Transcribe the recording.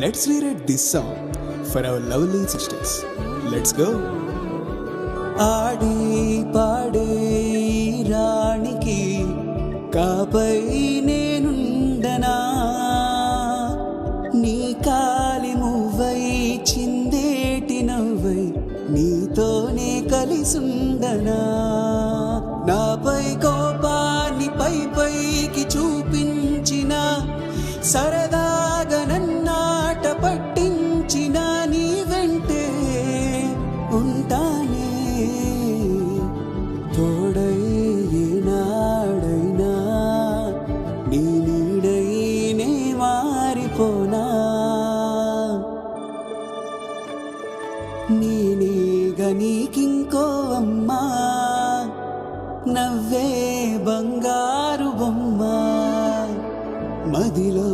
Let's rewrite this song for our lovely sisters. Let's go. ఆడి పాడే రాణికి కాపై నేనుండనా, నీ కాలి మువ్వై చిందేటి నవ్వై నీతోనే కలిసుండనా. నాపై కోపాన్ని పై పైకి చూపించిన, సరదాగా నన్నాట పట్టించిన, నీ వెంటే ఉంటానే తోడై ఏనాడైనా, నీ నీడై నే మారిపోనా. నేనేగా నీకింకో అమ్మా, నవ్వే బంగారు బొమ్మ, మదిలో